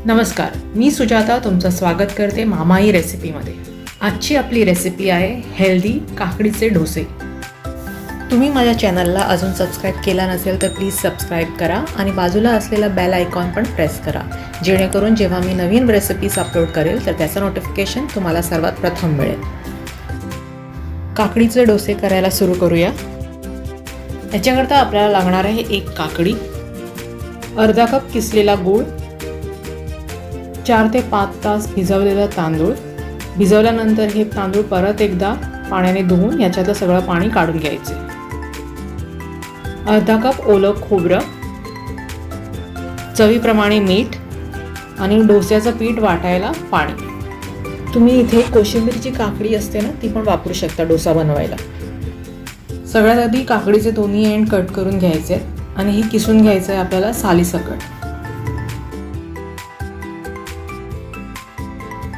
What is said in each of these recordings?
नमस्कार, मी सुजाता तुमचं स्वागत करते मामाई रेसिपीमध्ये। आजची आपली रेसिपी आहे हेल्दी काकडीचे डोसे। तुम्ही माझ्या चॅनलला अजून सबस्क्राईब केला नसेल तर प्लीज सबस्क्राईब करा आणि बाजूला असलेला बेल आयकॉन पण प्रेस करा, जेणेकरून जेव्हा मी नवीन रेसिपीज अपलोड करेल तर त्याचं नोटिफिकेशन तुम्हाला सर्वात प्रथम मिळेल। काकडीचे डोसे करायला सुरू करूया। याच्याकरता आपल्याला लागणार आहे एक काकडी, अर्धा कप किसलेला गूळ, 4 ते 5 तास भिजवलेला तांदूळ। भिजवल्यानंतर हे तांदूळ परत एकदा पाण्याने धुवून याच्यातलं सगळं पाणी काढून घ्यायचे। अर्धा कप ओलं खोबरं, चवीप्रमाणे मीठ आणि डोस्याचं पीठ वाटायला पाणी। तुम्ही इथे कोशिंबीरची काकडी असते ना, ती पण वापरू शकता डोसा बनवायला। सगळ्यात आधी काकडीचे दोन्ही एंड कट करून घ्यायचे आणि ही किसून घ्यायचं आहे आपल्याला सालीसकट।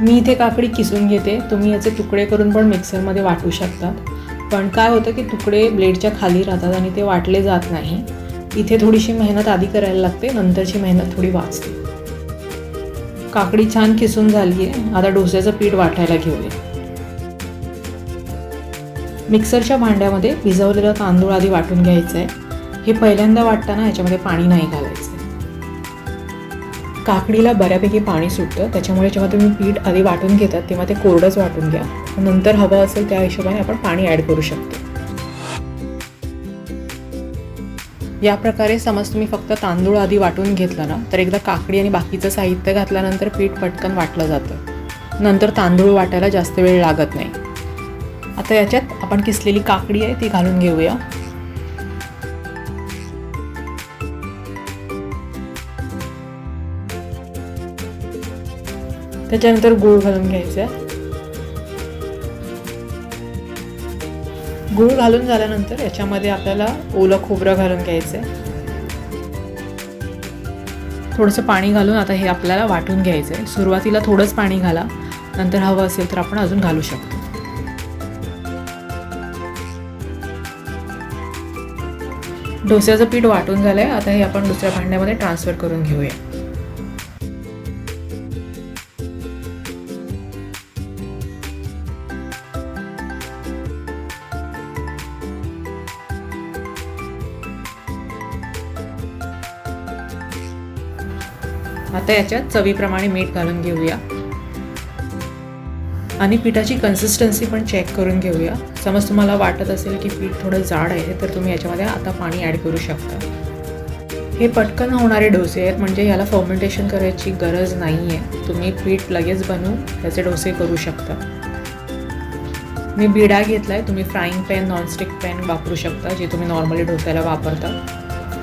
मी इथे काकडी किसून घेते, तुम्ही याचे तुकडे करून पण मिक्सरमध्ये वाटू शकता। पण काय होतं की तुकडे ब्लेडच्या खाली राहतात आणि ते वाटले जात नाही। इथे थोडीशी मेहनत आधी करायला लागते, नंतरची मेहनत थोडी वाचते। काकडी छान किसून झाली आहे, आता डोस्याचं पीठ वाटायला घेऊया। मिक्सरच्या भांड्यामध्ये भिजवलेला तांदूळ आधी वाटून घ्यायचं आहे। हे पहिल्यांदा वाटताना ह्याच्यामध्ये पाणी नाही घालायचं। काकडीला बऱ्यापैकी पाणी सुटतं, त्याच्यामुळे जेव्हा तुम्ही पीठ आधी वाटून घेतात तेव्हा ते कोरडंच वाटून घ्या। नंतर हवं असेल त्या हिशोबाने आपण पाणी ॲड करू शकतो। या प्रकारे समज तुम्ही फक्त तांदूळ आधी वाटून घेतला ना, तर एकदा काकडी आणि बाकीचं साहित्य घातल्यानंतर पीठ पटकन वाटलं जातं। नंतर तांदूळ वाटायला जास्त वेळ लागत नाही। आता याच्यात आपण किसलेली काकडी आहे ती घालून घेऊया। त्याच्यानंतर गूळ घालून घ्यायचा। गूळ घालून झाल्यानंतर याच्यामध्ये आपल्याला ओलं खोबरं घालून घ्यायचं। थोडंसं पाणी घालून आता हे आपल्याला वाटून घ्यायचं आहे। सुरुवातीला थोडंच पाणी घाला, नंतर हवं असेल तर आपण अजून घालू शकतो। डोस्याचं पीठ वाटून झालंय, आता हे आपण दुसऱ्या भांड्यामध्ये ट्रान्सफर करून घेऊया। आता याच्यात चवीप्रमाणे मीठ घालून घेऊया आणि पिठाची कन्सिस्टन्सी पण चेक करून घेऊया। समज तुम्हाला वाटत असेल की पीठ थोडं जाड आहे तर तुम्ही याच्यामध्ये आता पाणी ॲड करू शकता। हे पटकन होणारे डोसे आहेत, म्हणजे याला फर्मेंटेशन करायची गरज नाही आहे। तुम्ही पीठ लगेच बनवून त्याचे डोसे करू शकता। मी बिडा घेतला आहे, तुम्ही फ्राईंग पॅन नॉनस्टिक पॅन वापरू शकता जे तुम्ही नॉर्मली डोस्याला वापरता।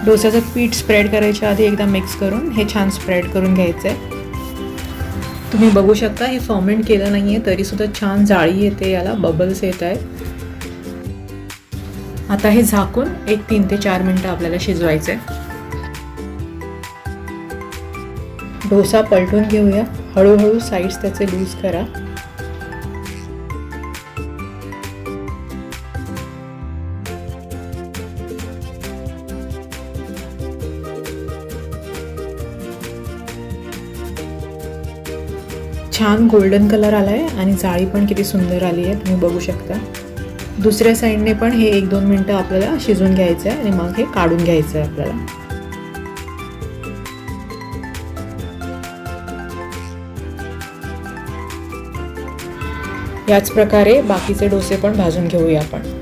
डोस्याचं पीठ स्प्रेड करायच्या आधी एकदा मिक्स करून हे छान स्प्रेड करून घ्यायचं आहे। तुम्ही बघू शकता हे फर्मेंट केलं नाही आहे तरीसुद्धा छान जाळी येते, याला बबल्स येत आहेत। आता हे झाकून 3 ते 4 मिनटं आपल्याला शिजवायचं आहे। डोसा पलटून घेऊया, हळूहळू साईड्स त्याचे लूज करा। छान गोल्डन कलर आलाय आणि जाळी पण किती सुंदर आली आहे, तुम्ही बघू शकता। दुसऱ्या साईडने पण हे 1-2 मिनटं आपल्याला शिजून घ्यायचं आहे आणि मग हे काढून घ्यायचं आहे आपल्याला। याच प्रकारे बाकीचे डोसे पण भाजून घेऊया आपण।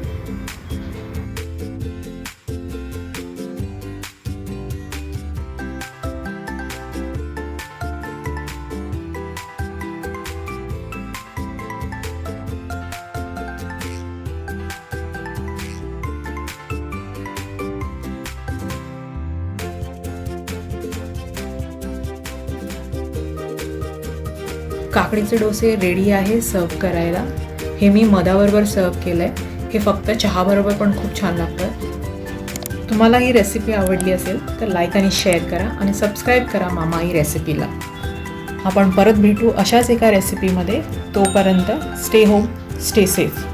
काकडीचे डोसे रेडी आहे सर्व करायला। हे मी मधाबरोबर सर्व केलंय। हे फक्त चहाबरोबर पण खूप छान लागतं। तुम्हाला ही रेसिपी आवडली असेल तर लाईक आणि शेअर करा आणि सबस्क्राईब करा मामाई रेसिपीला। आपण परत भेटू अशाच एका रेसिपीमध्ये। तोपर्यंत स्टे होम, स्टे सेफ।